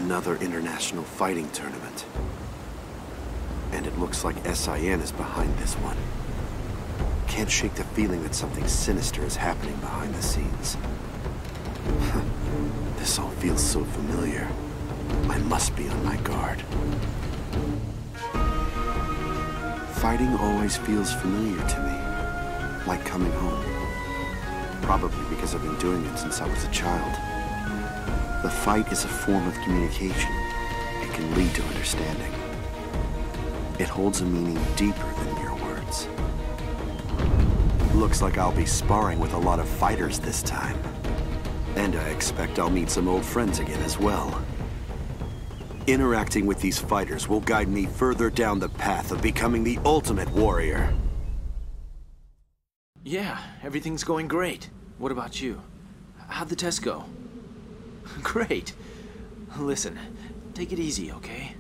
Another international fighting tournament. And it looks like SIN is behind this one. Can't shake the feeling that something sinister is happening behind the scenes. This all feels so familiar. I must be on my guard. Fighting always feels familiar to me, like coming home. Probably because I've been doing it since I was a child. The fight is a form of communication. It can lead to understanding. It holds a meaning deeper than mere words. Looks like I'll be sparring with a lot of fighters this time. And I expect I'll meet some old friends again as well. Interacting with these fighters will guide me further down the path of becoming the ultimate warrior. Yeah, everything's going great. What about you? How'd the test go? Great. Listen, take it easy, okay?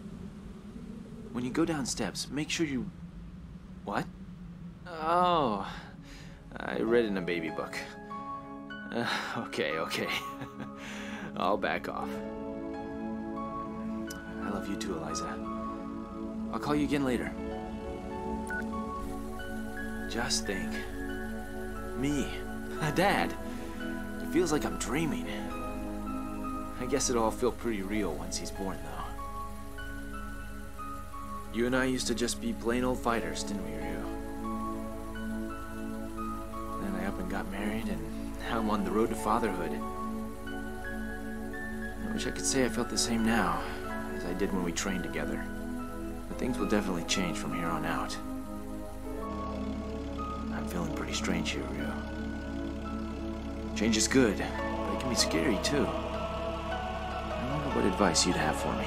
When you go down steps, make sure you... What? Oh, I read in a baby book. Okay. I'll back off. I love you too, Eliza. I'll call you again later. Just think. Me, a dad. It feels like I'm dreaming. I guess it'll all feel pretty real once he's born, though. You and I used to just be plain old fighters, didn't we, Ryu? Then I up and got married, and now I'm on the road to fatherhood. I wish I could say I felt the same now as I did when we trained together. But things will definitely change from here on out. I'm feeling pretty strange here, Ryu. Change is good, but it can be scary, too. I wonder what advice you'd have for me.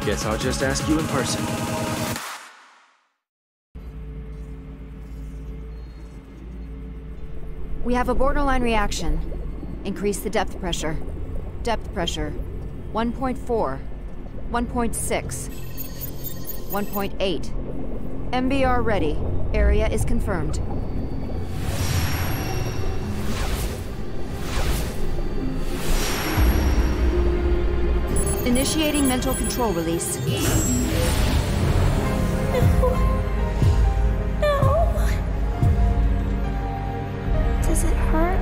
Guess I'll just ask you in person. We have a borderline reaction. Increase the depth pressure. Depth pressure. 1.4. 1.6. 1.8. MBR ready. Area is confirmed. Initiating mental control release. No. Does it hurt?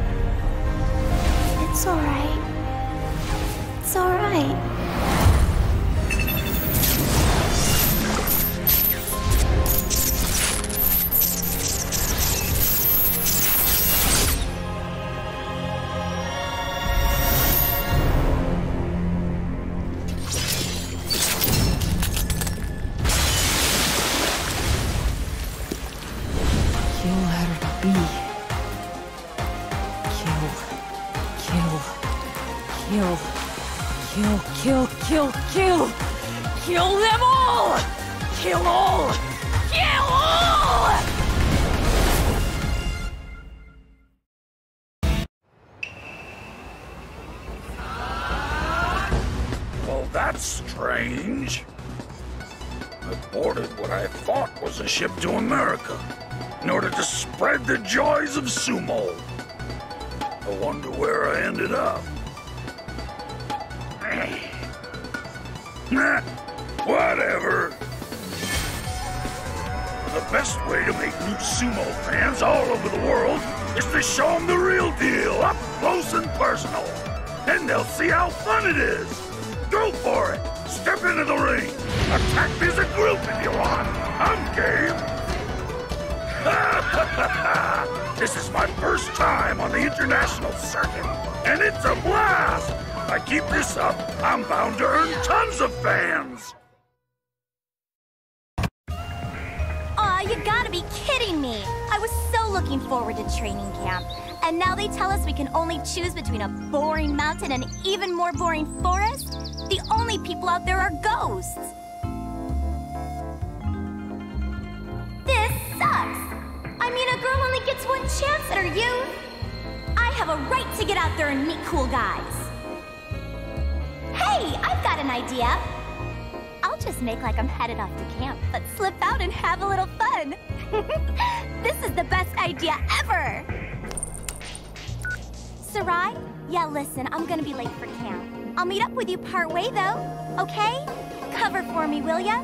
It's alright. It's alright. Kill! Kill them all! Kill all! Kill all! Well, that's strange. I boarded what I thought was a ship to America in order to spread the joys of sumo. I wonder where I ended up. Nah, whatever. The best way to make new sumo fans all over the world is to show them the real deal, up close and personal. Then they'll see how fun it is. Go for it. Step into the ring. Attack me as a group if you want. I'm game. This is my first time on the international circuit, and it's a blast. If I keep this up, I'm bound to earn tons of fans! Aw, you gotta be kidding me! I was so looking forward to training camp, and now they tell us we can only choose between a boring mountain and an even more boring forest? The only people out there are ghosts! This sucks! I mean, a girl only gets one chance at her youth! I have a right to get out there and meet cool guys! Hey, I've got an idea. I'll just make like I'm headed off to camp, but slip out and have a little fun. This is the best idea ever. Sarai? Yeah, listen, I'm gonna be late for camp. I'll meet up with you part way, though, okay? Cover for me, will ya?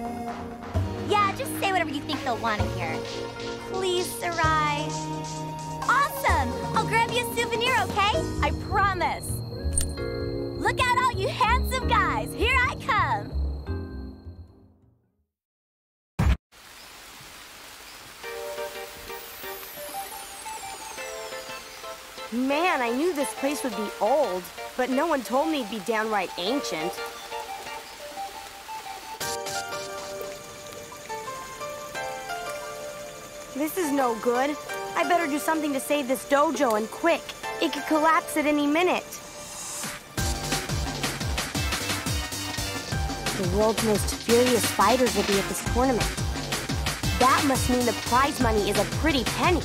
Yeah, just say whatever you think they'll want to hear. Please, Sarai. Awesome! I'll grab you a souvenir, okay? I promise. Look out, all you handsome guys! Here I come! Man, I knew this place would be old, but no one told me it'd be downright ancient. This is no good. I better do something to save this dojo, and quick. It could collapse at any minute. The world's most furious fighters will be at this tournament. That must mean the prize money is a pretty penny.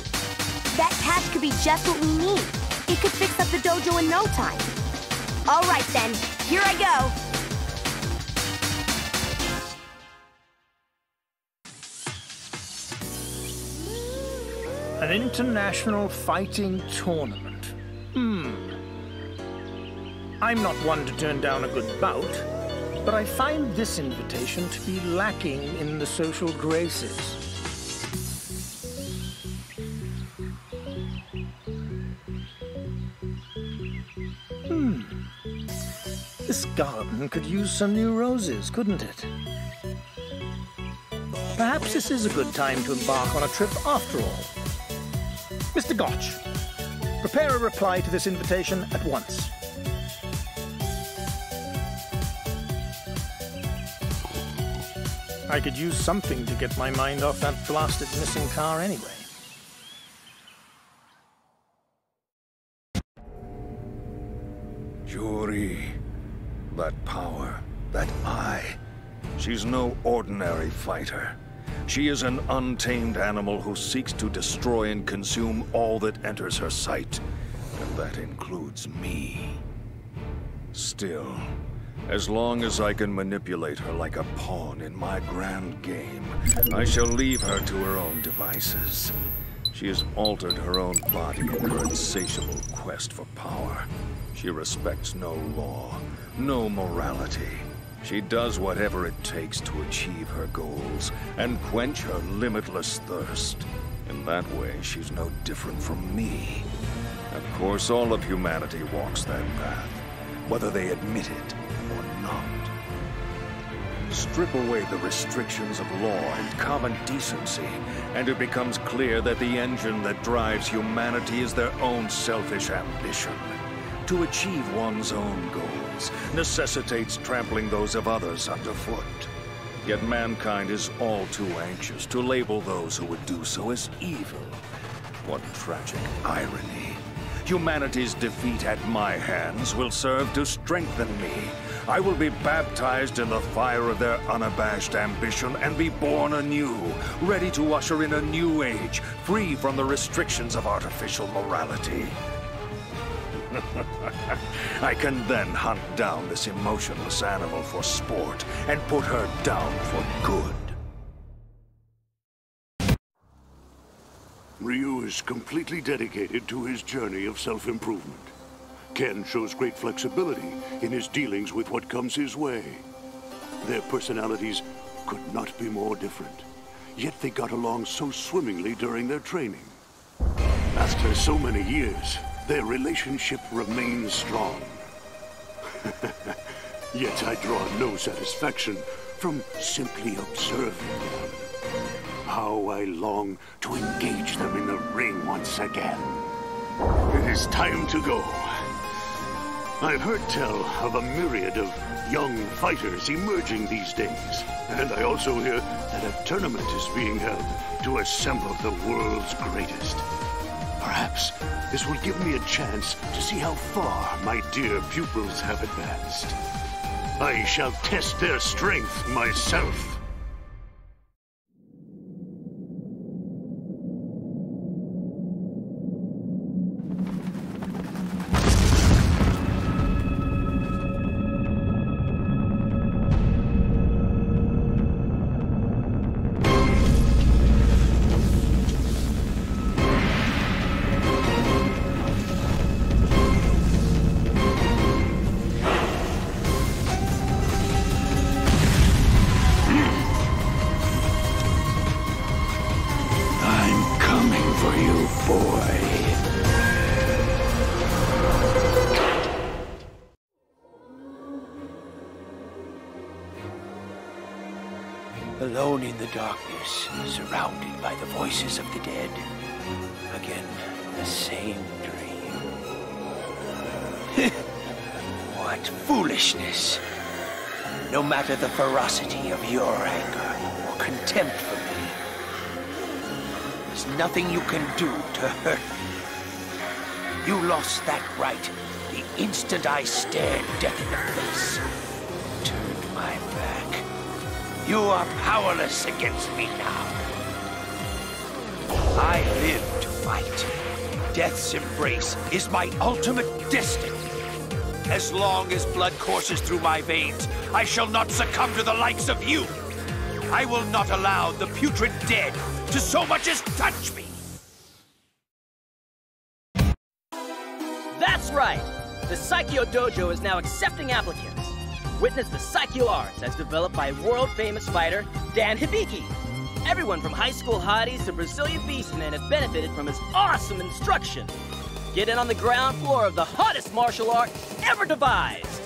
That cash could be just what we need. It could fix up the dojo in no time. All right then, here I go. An international fighting tournament. I'm not one to turn down a good bout, but I find this invitation to be lacking in the social graces. This garden could use some new roses, couldn't it? Perhaps this is a good time to embark on a trip after all. Mr. Gotch, prepare a reply to this invitation at once. I could use something to get my mind off that blasted missing car anyway. Juri, that power, that eye, she's no ordinary fighter. She is an untamed animal who seeks to destroy and consume all that enters her sight, and that includes me. Still, as long as I can manipulate her like a pawn in my grand game, I shall leave her to her own devices. She has altered her own body in her insatiable quest for power. She respects no law, no morality. She does whatever it takes to achieve her goals and quench her limitless thirst. In that way, she's no different from me. Of course, all of humanity walks that path, whether they admit it or not. Strip away the restrictions of law and common decency, and it becomes clear that the engine that drives humanity is their own selfish ambition. To achieve one's own goals necessitates trampling those of others underfoot. Yet mankind is all too anxious to label those who would do so as evil. What tragic irony. Humanity's defeat at my hands will serve to strengthen me. I will be baptized in the fire of their unabashed ambition and be born anew, ready to usher in a new age, free from the restrictions of artificial morality. I can then hunt down this emotionless animal for sport and put her down for good. Ryu is completely dedicated to his journey of self-improvement. Ken shows great flexibility in his dealings with what comes his way. Their personalities could not be more different, yet they got along so swimmingly during their training. After so many years, their relationship remains strong. Yet I draw no satisfaction from simply observing them. How I long to engage them in the ring once again. It is time to go. I've heard tell of a myriad of young fighters emerging these days. And I also hear that a tournament is being held to assemble the world's greatest. Perhaps this will give me a chance to see how far my dear pupils have advanced. I shall test their strength myself. Alone in the darkness, surrounded by the voices of the dead. Again, the same dream. What foolishness! No matter the ferocity of your anger or contempt for me, there's nothing you can do to hurt me. You lost that right the instant I stared death in the face. Turned my back. You are powerless against me now. I live to fight. Death's embrace is my ultimate destiny. As long as blood courses through my veins, I shall not succumb to the likes of you. I will not allow the putrid dead to so much as touch me. That's right! The Saikyo Dojo is now accepting applicants. Witness the Saikyo Arts as developed by world-famous fighter Dan Hibiki. Everyone from high school hotties to Brazilian beastmen have benefited from his awesome instruction. Get in on the ground floor of the hottest martial art ever devised.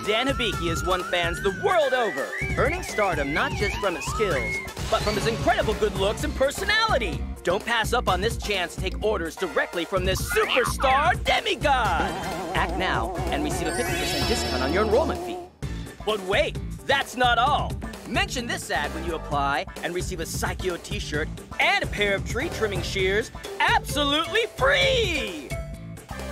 Dan Hibiki has won fans the world over, earning stardom not just from his skills, but from his incredible good looks and personality. Don't pass up on this chance to take orders directly from this superstar demigod. Act now and receive a 50% discount on your enrollment fee. But wait, that's not all. Mention this ad when you apply and receive a Saikyo t-shirt and a pair of tree trimming shears absolutely free!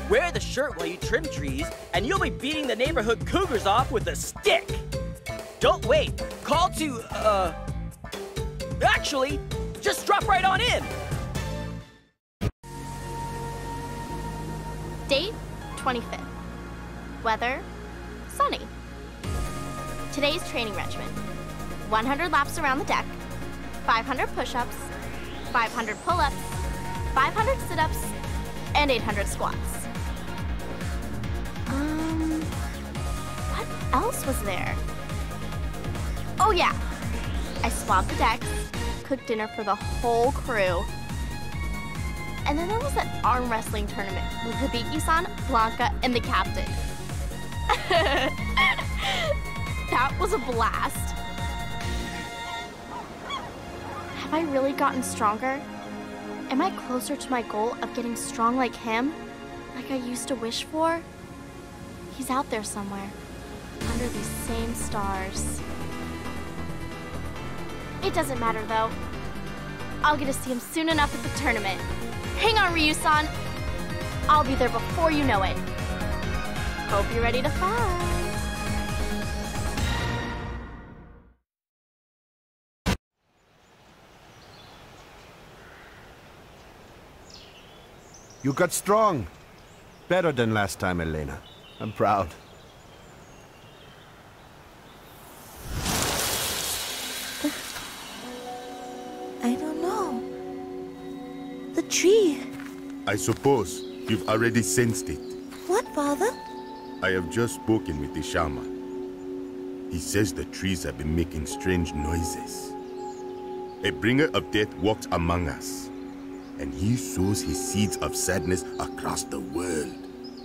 Wear the shirt while you trim trees and you'll be beating the neighborhood cougars off with a stick. Don't wait, call to, actually, just drop right on in. Date, 25th. Weather, sunny. Today's training regimen. 100 laps around the deck, 500 push-ups, 500 pull-ups, 500 sit-ups, and 800 squats. What else was there? Oh yeah, I swabbed the decks, cooked dinner for the whole crew, and then there was that arm wrestling tournament with Hibiki-san, Blanca, and the captain. That was a blast. Have I really gotten stronger? Am I closer to my goal of getting strong like him? Like I used to wish for? He's out there somewhere, under these same stars. It doesn't matter though. I'll get to see him soon enough at the tournament. Hang on, Ryu-san. I'll be there before you know it. Hope you're ready to fight. You got strong. Better than last time, Elena. I'm proud. I don't know. The tree. I suppose you've already sensed it. What, Father? I have just spoken with the shaman. He says the trees have been making strange noises. A bringer of death walks among us, and he sows his seeds of sadness across the world.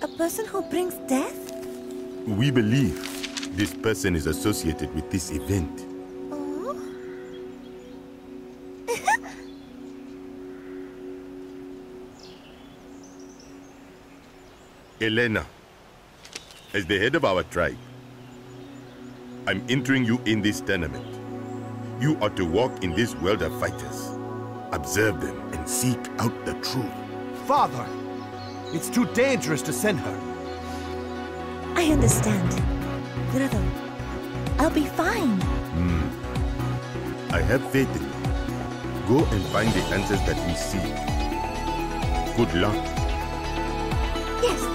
A person who brings death? We believe this person is associated with this event. Oh? Elena, as the head of our tribe, I'm entering you in this tournament. You are to walk in this world of fighters, observe them, and seek out the truth. Father, it's too dangerous to send her. I understand. Brother, I'll be fine. I have faith in you. Go and find the answers that we seek. Good luck. Yes.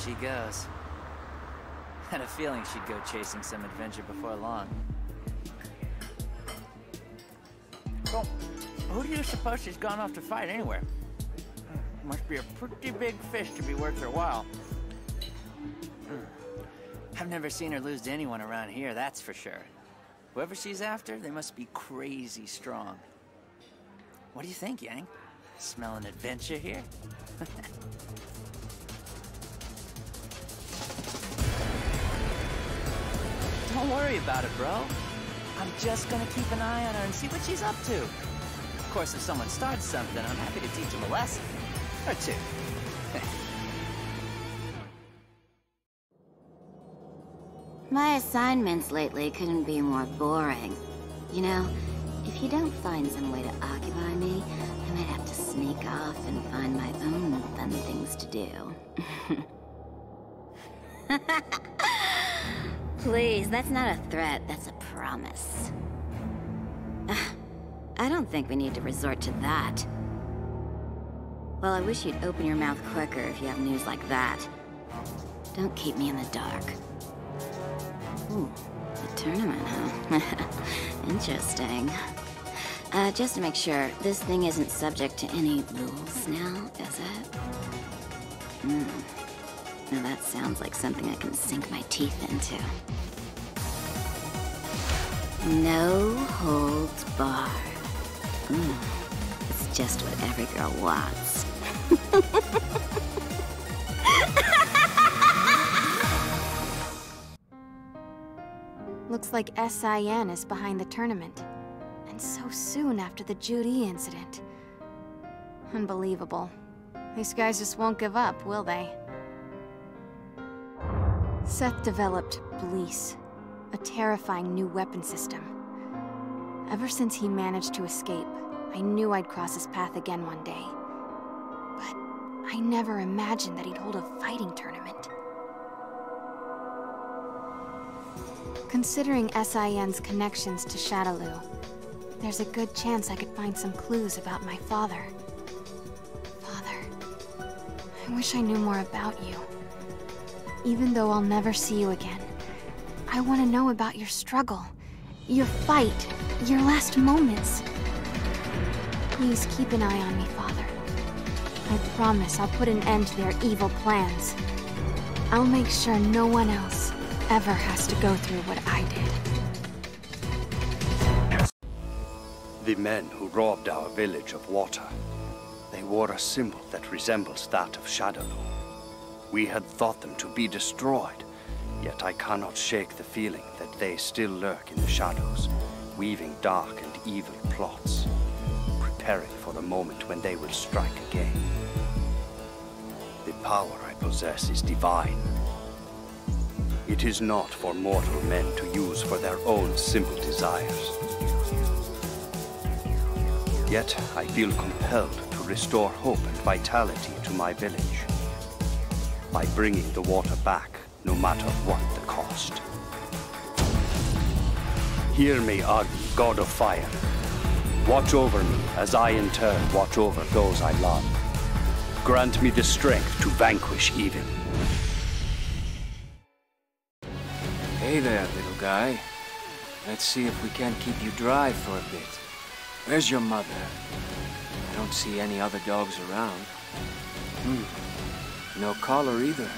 She goes. Had a feeling she'd go chasing some adventure before long. Well, who do you suppose she's gone off to fight anywhere? Must be a pretty big fish to be worth her while. I've never seen her lose to anyone around here, that's for sure. Whoever she's after, they must be crazy strong. What do you think, Yang? Smelling adventure here? Don't worry about it, bro. I'm just gonna keep an eye on her and see what she's up to. Of course, if someone starts something, I'm happy to teach them a lesson. Or two. My assignments lately couldn't be more boring. You know, if you don't find some way to occupy me, I might have to sneak off and find my own fun things to do. Please, that's not a threat, that's a promise. I don't think we need to resort to that. Well, I wish you'd open your mouth quicker if you have news like that. Don't keep me in the dark. Ooh, a tournament, huh? Interesting. Just to make sure, this thing isn't subject to any rules now, is it? Now that sounds like something I can sink my teeth into. No holds barred. It's just what every girl wants. Looks like SIN is behind the tournament. And so soon after the Judy incident. Unbelievable. These guys just won't give up, will they? Seth developed Bleece, a terrifying new weapon system. Ever since he managed to escape, I knew I'd cross his path again one day. But I never imagined that he'd hold a fighting tournament. Considering SIN's connections to Shadaloo, there's a good chance I could find some clues about my father. Father, I wish I knew more about you. Even though I'll never see you again, I want to know about your struggle, your fight, your last moments. Please keep an eye on me, Father. I promise I'll put an end to their evil plans. I'll make sure no one else ever has to go through what I did. The men who robbed our village of water, they wore a symbol that resembles that of Shadaloo. We had thought them to be destroyed, yet I cannot shake the feeling that they still lurk in the shadows, weaving dark and evil plots, preparing for the moment when they will strike again. The power I possess is divine. It is not for mortal men to use for their own simple desires. Yet I feel compelled to restore hope and vitality to my village by bringing the water back, no matter what the cost. Hear me, Agni, God of Fire. Watch over me as I in turn watch over those I love. Grant me the strength to vanquish evil. Hey there, little guy. Let's see if we can't keep you dry for a bit. Where's your mother? I don't see any other dogs around. No collar either.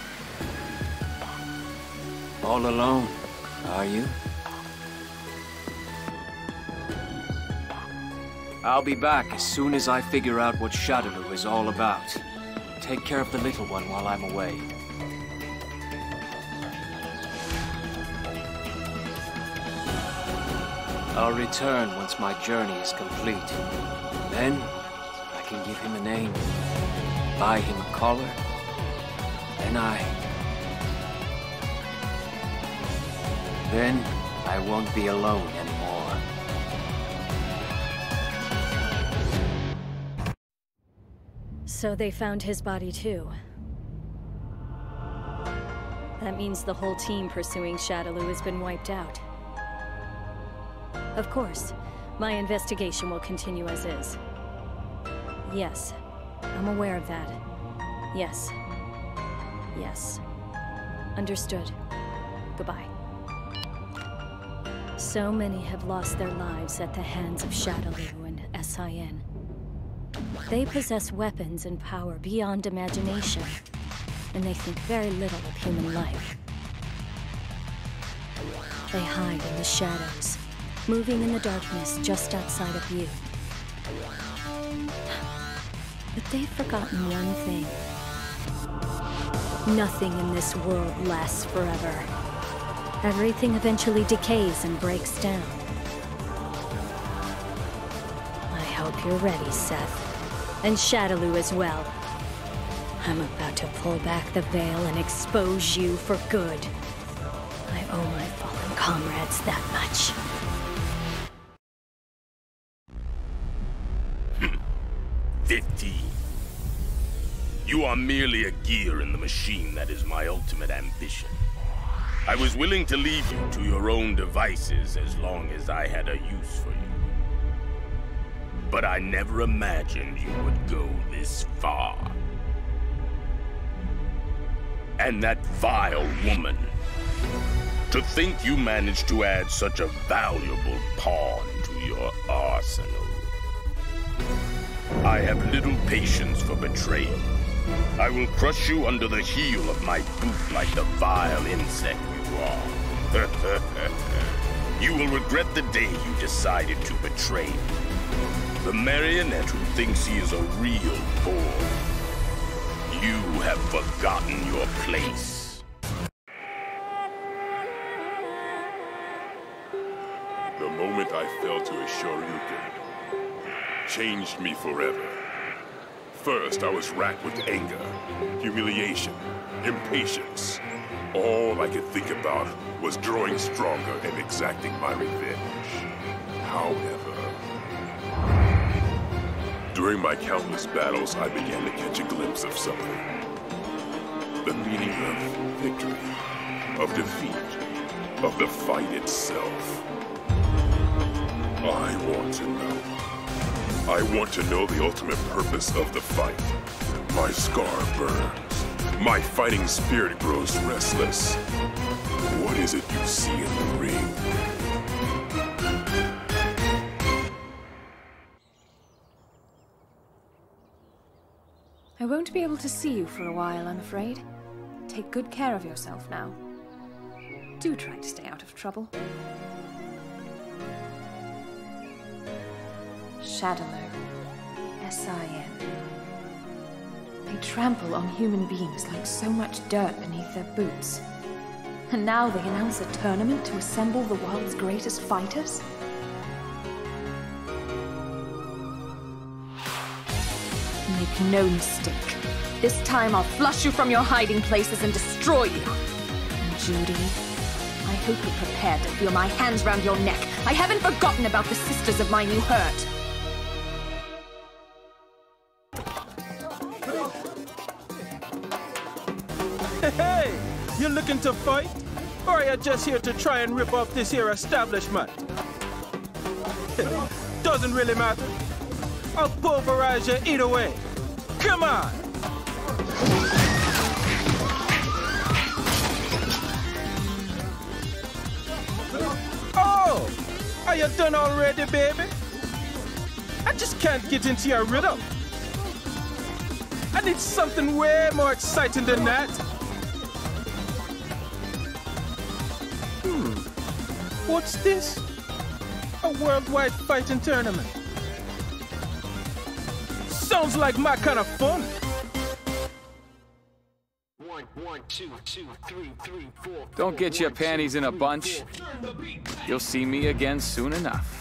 All alone, are you? I'll be back as soon as I figure out what Shadaloo is all about. Take care of the little one while I'm away. I'll return once my journey is complete. Then, I can give him a name, buy him a collar, Then I won't be alone anymore. So they found his body too. That means the whole team pursuing Shadaloo has been wiped out. Of course, my investigation will continue as is. Yes, I'm aware of that. Yes. Yes. Understood. Goodbye. So many have lost their lives at the hands of Shadaloo and SIN. They possess weapons and power beyond imagination, and they think very little of human life. They hide in the shadows, moving in the darkness just outside of view. But they've forgotten one thing. Nothing in this world lasts forever. Everything eventually decays and breaks down. I hope you're ready, Seth. And Shadaloo as well. I'm about to pull back the veil and expose you for good. I owe my fallen comrades that much. 15. You are merely a gear in the machine that is my ultimate ambition. I was willing to leave you to your own devices as long as I had a use for you. But I never imagined you would go this far. And that vile woman. To think you managed to add such a valuable pawn to your arsenal. I have little patience for betrayal. I will crush you under the heel of my boot like the vile insect you are. You will regret the day you decided to betray me. The marionette who thinks he is a real boy. You have forgotten your place. The moment I fell to a Shoryuken changed me forever. First, I was racked with anger, humiliation, impatience. All I could think about was growing stronger and exacting my revenge. However, during my countless battles, I began to catch a glimpse of something. The meaning of victory, of defeat, of the fight itself. I want to know. I want to know the ultimate purpose of the fight. My scar burns. My fighting spirit grows restless. What is it you see in the ring? I won't be able to see you for a while, I'm afraid. Take good care of yourself now. Do try to stay out of trouble. Shadaloo. S.I.N. They trample on human beings like so much dirt beneath their boots. And now they announce a tournament to assemble the world's greatest fighters? Make no mistake. This time I'll flush you from your hiding places and destroy you. And Judy, I hope you're prepared to feel my hands round your neck. I haven't forgotten about the sisters of mine you hurt. Hey, you looking to fight? Or are you just here to try and rip off this here establishment? Doesn't really matter. I'll pulverize you either way. Come on! Oh! Are you done already, baby? I just can't get into your rhythm. I need something way more exciting than that. What's this? A worldwide fighting tournament. Sounds like my kind of fun. 1, 2, 3, 4. Don't get your panties in a bunch. You'll see me again soon enough.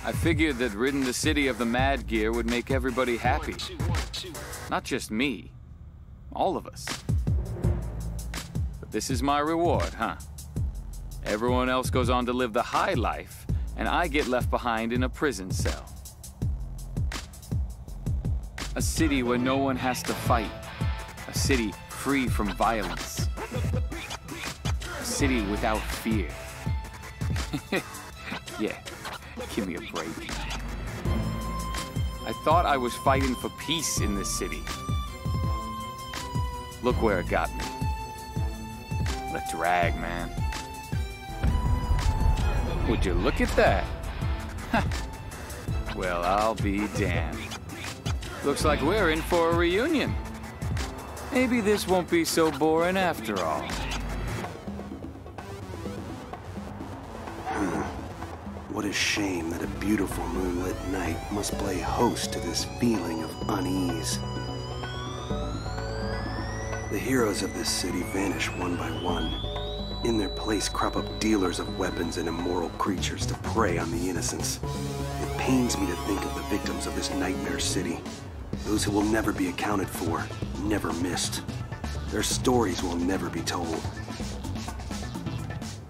I figured that ridding the city of the Mad Gear would make everybody happy. Not just me. All of us. But this is my reward, huh? Everyone else goes on to live the high life, and I get left behind in a prison cell. A city where no one has to fight. A city free from violence. A city without fear. Yeah, give me a break. I thought I was fighting for peace in this city. Look where it got me. The drag, man. Would you look at that? Well, I'll be damned. Looks like we're in for a reunion. Maybe this won't be so boring after all. What a shame that a beautiful moonlit night must play host to this feeling of unease. The heroes of this city vanish one by one. In their place crop up dealers of weapons and immoral creatures to prey on the innocents. It pains me to think of the victims of this nightmare city. Those who will never be accounted for, never missed. Their stories will never be told.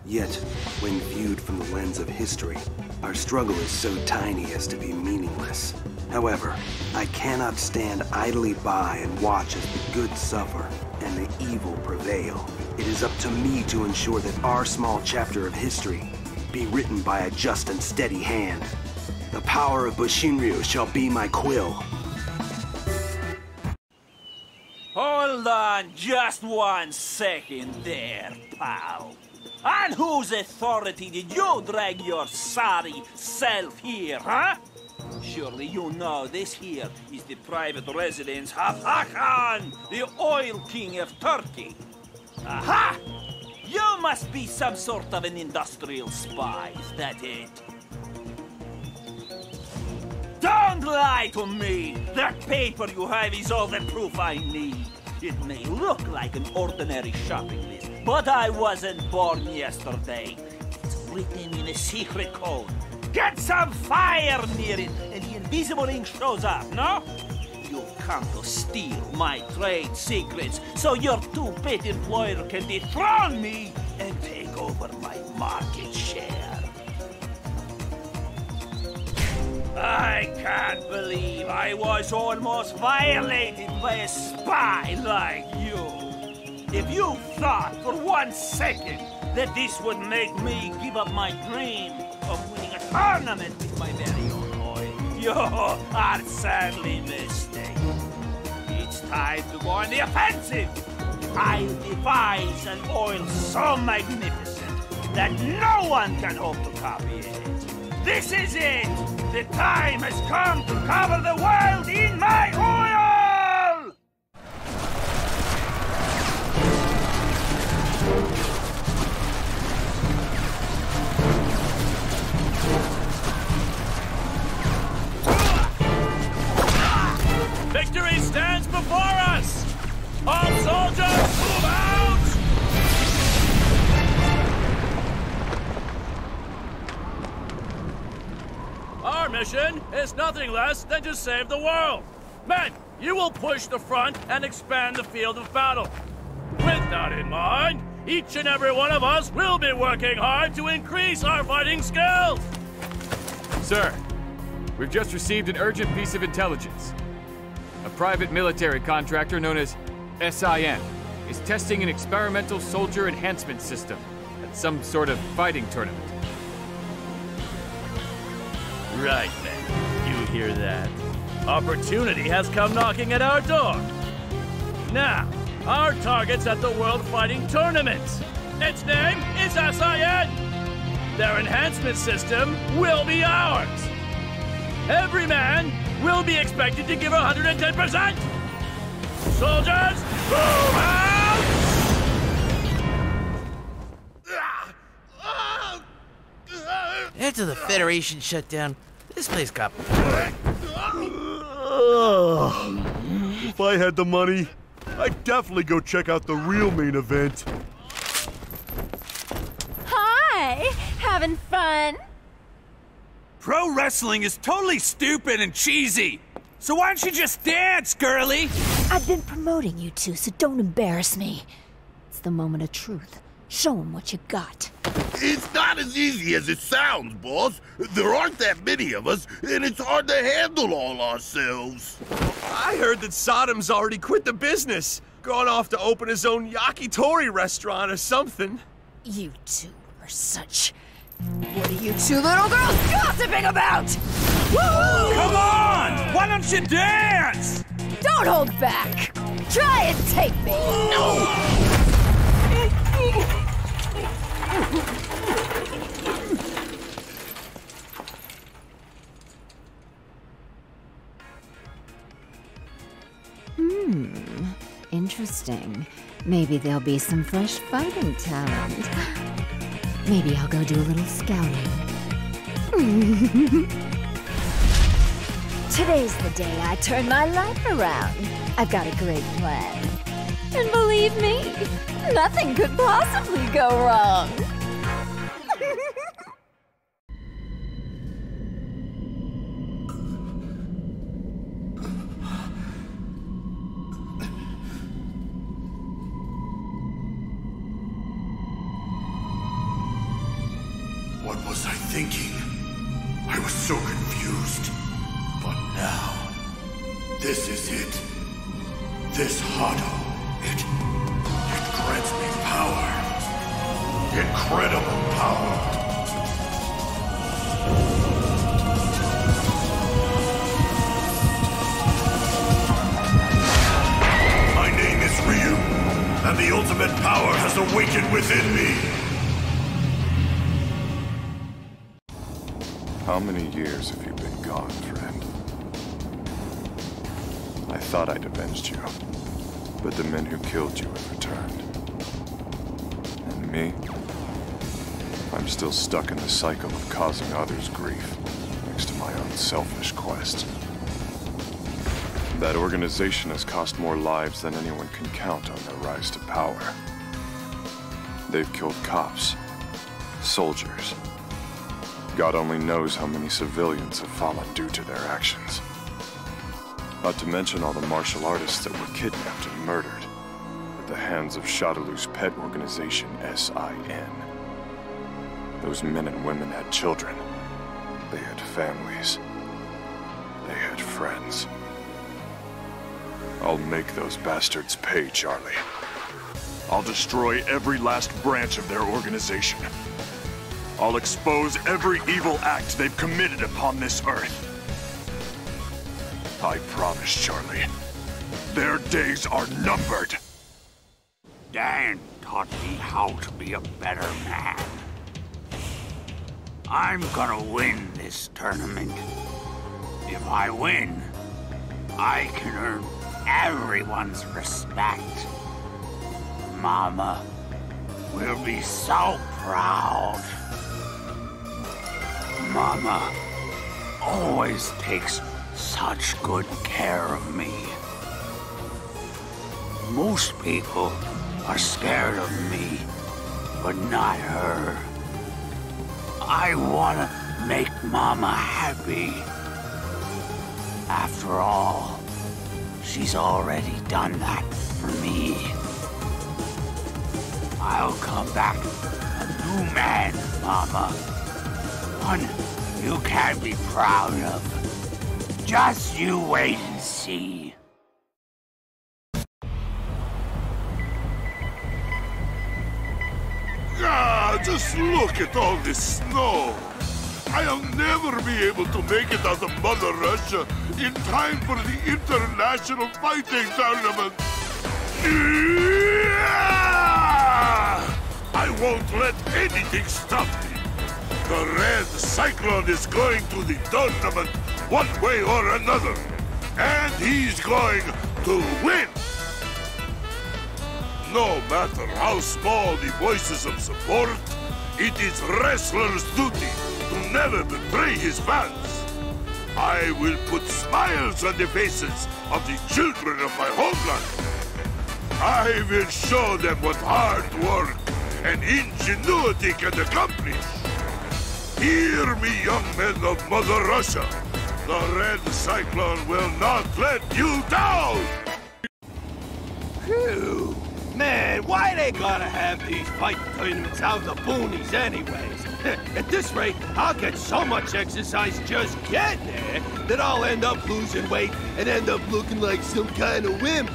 Yet, when viewed from the lens of history, our struggle is so tiny as to be meaningless. However, I cannot stand idly by and watch as the good suffer and the evil prevail. It is up to me to ensure that our small chapter of history be written by a just and steady hand. The power of Bushinryu shall be my quill. Hold on just 1 second there, pal. On whose authority did you drag your sorry self here, huh? Surely you know this here is the private residence of Hakan, the oil king of Turkey. Aha! You must be some sort of an industrial spy, is that it? Don't lie to me! That paper you have is all the proof I need. It may look like an ordinary shopping list, but I wasn't born yesterday. It's written in a secret code. Get some fire near it, and the invisible ink shows up, no? You've come to steal my trade secrets, so your two-bit employer can dethrone me and take over my market share. I can't believe I was almost violated by a spy like you. If you thought for 1 second that this would make me give up my dream of winning a tournament with my very own oil, you are sadly mistaken. It's time to go on the offensive. I'll devise an oil so magnificent that no one can hope to copy it. This is it! The time has come to cover the world in my oil! Victory stands before us! All soldiers, move out! Our mission is nothing less than to save the world. Men, you will push the front and expand the field of battle. With that in mind, each and every one of us will be working hard to increase our fighting skills. Sir, we've just received an urgent piece of intelligence. A private military contractor known as SIN is testing an experimental soldier enhancement system at some sort of fighting tournament. Right, then. You hear that? Opportunity has come knocking at our door. Now, our target's at the World Fighting Tournament. Its name is SIN. Their enhancement system will be ours. Every man will be expected to give 110%. Soldiers, move out! After the Federation shut down, this place got If I had the money, I'd definitely go check out the real main event. Hi! Having fun? Pro wrestling is totally stupid and cheesy. So why don't you just dance, girly? I've been promoting you two, so don't embarrass me. It's the moment of truth. Show them what you got. It's not as easy as it sounds, boss. There aren't that many of us, and it's hard to handle all ourselves. I heard that Saddam's already quit the business. Gone off to open his own yakitori restaurant or something. You two are such... What are you two little girls gossiping about? Woo! Come on! Why don't you dance? Don't hold back. Try and take me. No! Interesting. Maybe there'll be some fresh fighting talent. Maybe I'll go do a little scouting. Today's the day I turn my life around. I've got a great plan. And believe me, nothing could possibly go wrong. What was I thinking? I was so confused. But now, this is it. This Hado, it grants me power. Incredible power. My name is Ryu, and the ultimate power has awakened within me. How many years have you been gone, friend? I thought I'd avenged you, but the men who killed you have returned. And me? I'm still stuck in the cycle of causing others grief, next to my own selfish quest. That organization has cost more lives than anyone can count on their rise to power. They've killed cops, soldiers. God only knows how many civilians have fallen due to their actions. Not to mention all the martial artists that were kidnapped and murdered at the hands of Shadaloo's pet organization, SIN. Those men and women had children. They had families. They had friends. I'll make those bastards pay, Charlie. I'll destroy every last branch of their organization. I'll expose every evil act they've committed upon this earth. I promise, Charlie. Their days are numbered. Dan taught me how to be a better man. I'm gonna win this tournament. If I win, I can earn everyone's respect. Mama will be so proud. Mama always takes such good care of me. Most people are scared of me, but not her. I wanna make Mama happy. After all, she's already done that for me. I'll come back a new man, Mama. One you can be proud of. Just you wait and see. Ah, just look at all this snow. I'll never be able to make it out of Mother Russia in time for the International Fighting Tournament. I won't let anything stop me. The Red Cyclone is going to the tournament one way or another. And he's going to win. No matter how small the voices of support, it is wrestler's duty to never betray his fans. I will put smiles on the faces of the children of my homeland. I will show them what hard work and ingenuity can accomplish. Hear me, young men of Mother Russia. The Red Cyclone will not let you down! Phew. Man, why they gotta have these fight tournaments out in the boonies anyways? At this rate, I'll get so much exercise just getting there that I'll end up losing weight and end up looking like some kind of wimp.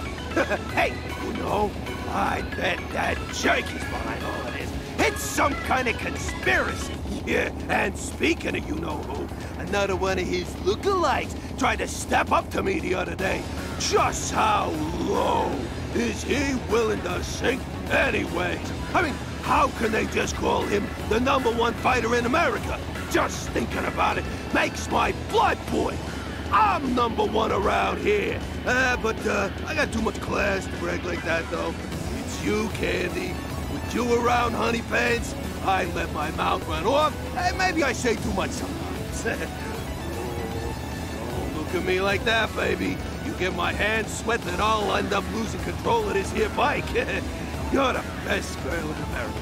Hey, you know, I bet that Jerky's behind all of this. It's some kind of conspiracy. Yeah, and speaking of you-know-who, another one of his lookalikes tried to step up to me the other day. Just how low is he willing to sink anyways? I mean, how can they just call him the #1 fighter in America? Just thinking about it makes my blood boil. I'm #1 around here. But I got too much class to brag like that, though. It's you, Candy. With you around, honey pants, I let my mouth run off, and maybe I say too much sometimes. us. Don't look at me like that, baby. You get my hands sweating, I'll end up losing control of this here bike. You're the best girl in America.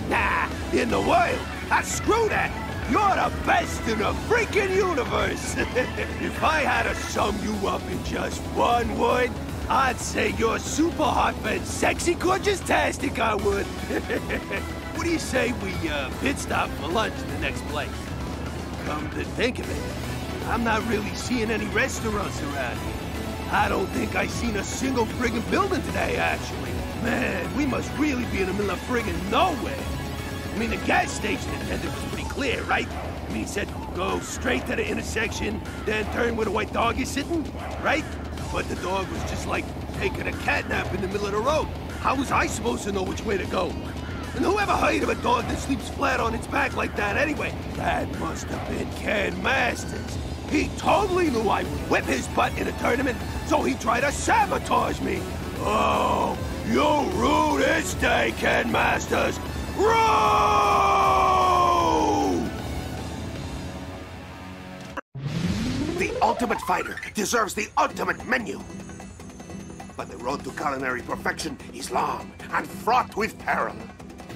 Nah, in the world. Screw that. You're the best in the freaking universe. If I had to sum you up in just one word, I'd say you're super hot and sexy gorgeous-tastic, I would. What do you say we pit stop for lunch in the next place? Come to think of it, I'm not really seeing any restaurants around here. I don't think I seen a single friggin' building today, actually. Man, we must really be in the middle of friggin' nowhere. I mean, the gas station attendant was pretty clear, right? I mean, he said, go straight to the intersection, then turn where the white dog is sitting, right? But the dog was just like taking a cat nap in the middle of the road. How was I supposed to know which way to go? And whoever heard of a dog that sleeps flat on its back like that anyway? That must have been Ken Masters. He totally knew I would whip his butt in a tournament, so he tried to sabotage me. Oh, you rude this day, Ken Masters. Row! The ultimate fighter deserves the ultimate menu. But the road to culinary perfection is long and fraught with peril.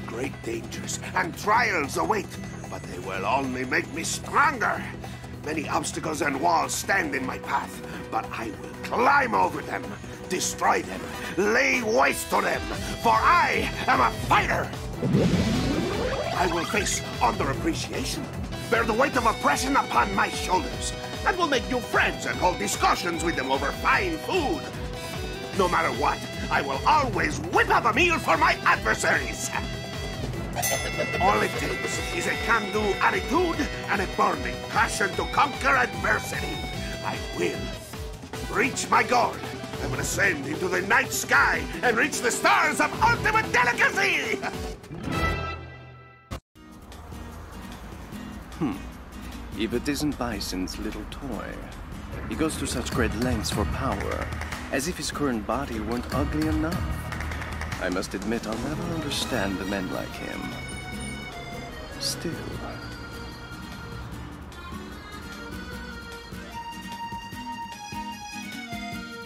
Great dangers and trials await, but they will only make me stronger. Many obstacles and walls stand in my path, but I will climb over them, destroy them, lay waste to them, for I am a fighter! I will face underappreciation, bear the weight of oppression upon my shoulders, and will make new friends and hold discussions with them over fine food. No matter what, I will always whip up a meal for my adversaries. All it takes is a can-do attitude and a burning passion to conquer adversity. I will reach my goal. I will ascend into the night sky and reach the stars of ultimate delicacy! If it isn't Bison's little toy, he goes to such great lengths for power, as if his current body weren't ugly enough. I must admit I'll never understand the men like him. Still...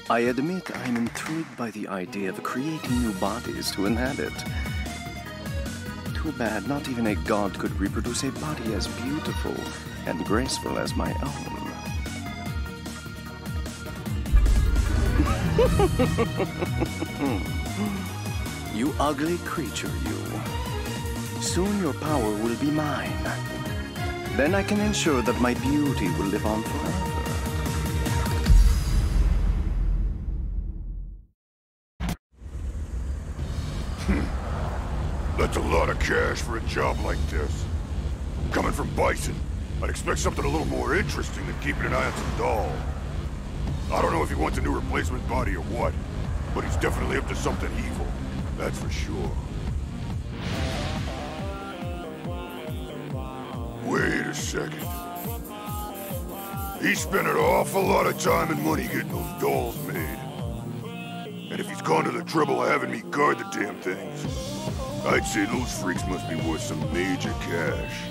I admit I'm intrigued by the idea of creating new bodies to inhabit. Too bad not even a god could reproduce a body as beautiful and graceful as my own. You ugly creature, you. Soon your power will be mine. Then I can ensure that my beauty will live on forever. That's a lot of cash for a job like this. Coming from Bison, I'd expect something a little more interesting than keeping an eye on some doll. I don't know if he wants a new replacement body or what, but he's definitely up to something evil. That's for sure. Wait a second. He spent an awful lot of time and money getting those dolls made. And if he's gone to the trouble of having me guard the damn things, I'd say those freaks must be worth some major cash.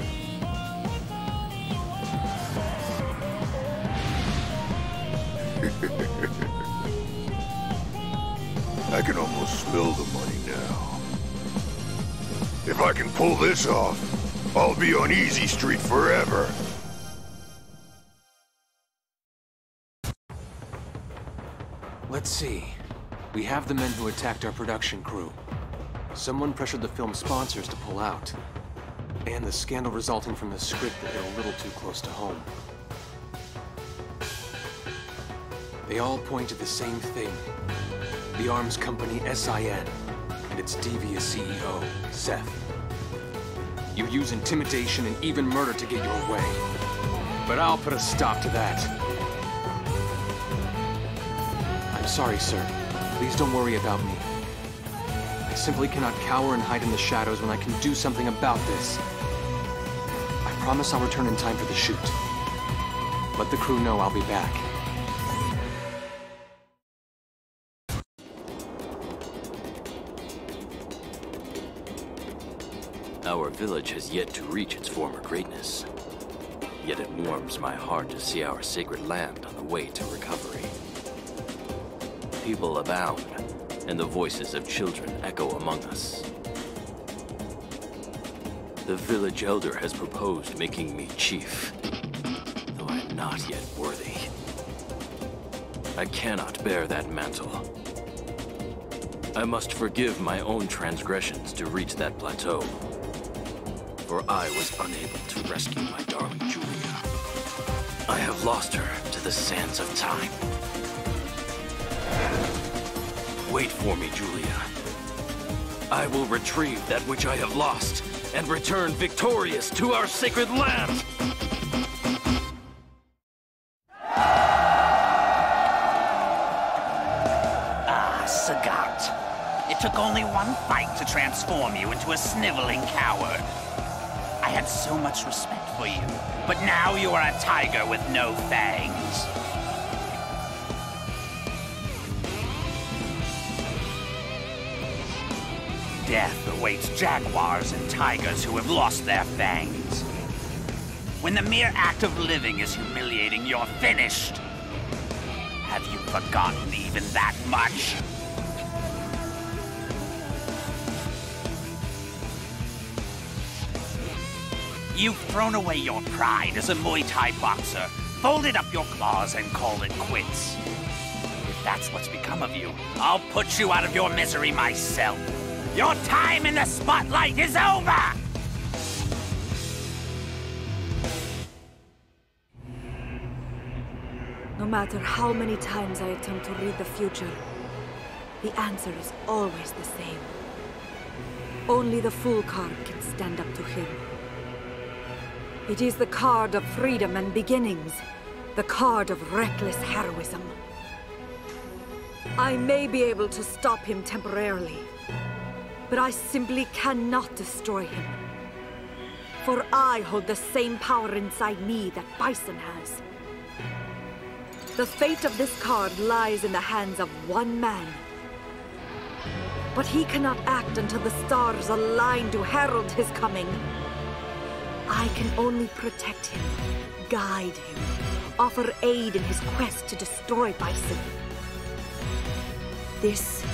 I can almost smell the money now. If I can pull this off, I'll be on Easy Street forever. Let's see. We have the men who attacked our production crew. Someone pressured the film sponsors to pull out. And the scandal resulting from the script that hit a little too close to home. They all point to the same thing. The arms company SIN and its devious CEO, Seth. You use intimidation and even murder to get your way. But I'll put a stop to that. I'm sorry, sir. Please don't worry about me. I simply cannot cower and hide in the shadows when I can do something about this. I promise I'll return in time for the shoot. Let the crew know I'll be back. Our village has yet to reach its former greatness. Yet it warms my heart to see our sacred land on the way to recovery. People abound, and the voices of children echo among us. The village elder has proposed making me chief, though I am not yet worthy. I cannot bear that mantle. I must forgive my own transgressions to reach that plateau, for I was unable to rescue my darling Julia. I have lost her to the sands of time. Wait for me, Julia. I will retrieve that which I have lost and return victorious to our sacred land! Ah, Sagat. It took only one fight to transform you into a sniveling coward. I had so much respect for you, but now you are a tiger with no fangs. Death awaits jaguars and tigers who have lost their fangs. When the mere act of living is humiliating, you're finished. Have you forgotten even that much? You've thrown away your pride as a Muay Thai boxer, folded up your claws and called it quits. If that's what's become of you, I'll put you out of your misery myself. Your time in the spotlight is over! No matter how many times I attempt to read the future, the answer is always the same. Only the Fool card can stand up to him. It is the card of freedom and beginnings, the card of reckless heroism. I may be able to stop him temporarily, but I simply cannot destroy him. For I hold the same power inside me that Bison has. The fate of this card lies in the hands of one man. But he cannot act until the stars align to herald his coming. I can only protect him, guide him, offer aid in his quest to destroy Bison. This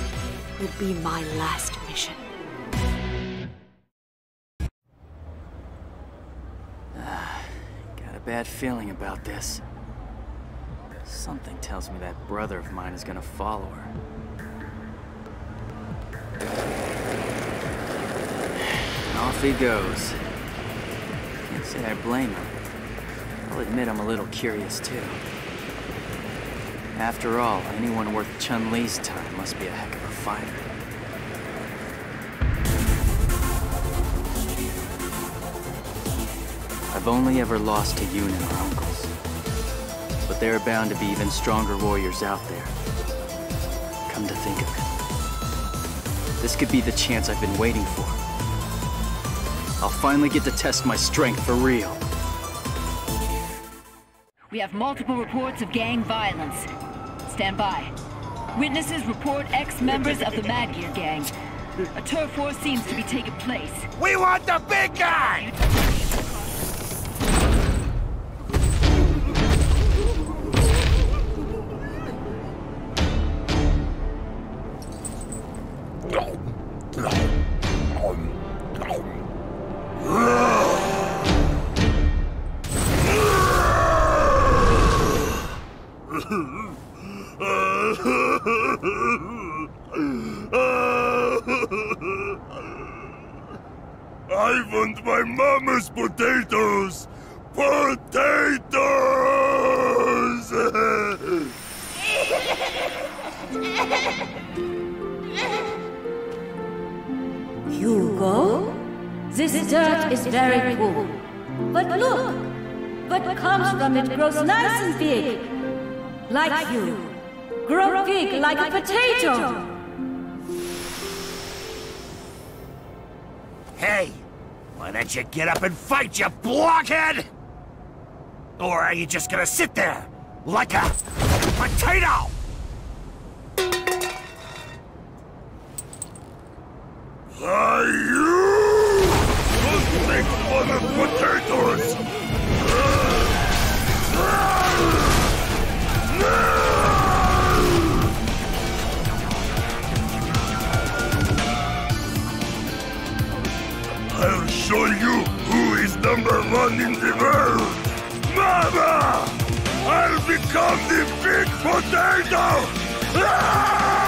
will be my last mission. Got a bad feeling about this. Something tells me that brother of mine is gonna follow her. And off he goes. Can't say I blame him. I'll admit I'm a little curious too. After all, anyone worth Chun-Li's time must be a heck of a fighter. I've only ever lost to Yun and her uncles. But there are bound to be even stronger warriors out there. Come to think of it, this could be the chance I've been waiting for. I'll finally get to test my strength for real. We have multiple reports of gang violence. Stand by. Witnesses report ex-members of the Mad Gear gang. A turf war seems to be taking place. We want the big guy! I want my mama's potatoes! Potatoes! Hugo? This dirt is very cool. But look! What comes from it grows nice and big. Like you. Grow big like a potato. Hey! Why don't you get up and fight, you blockhead? Or are you just gonna sit there like a potato? Are you? Don't make fun of potatoes! #1 in the world! Mama! I'll become the big potato! Ah!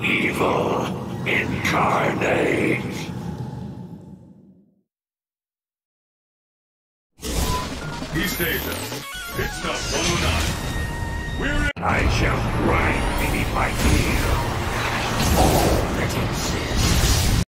Evil incarnate. East Asia, pit stop 109. We're in. I shall grind beneath my heel all that exists.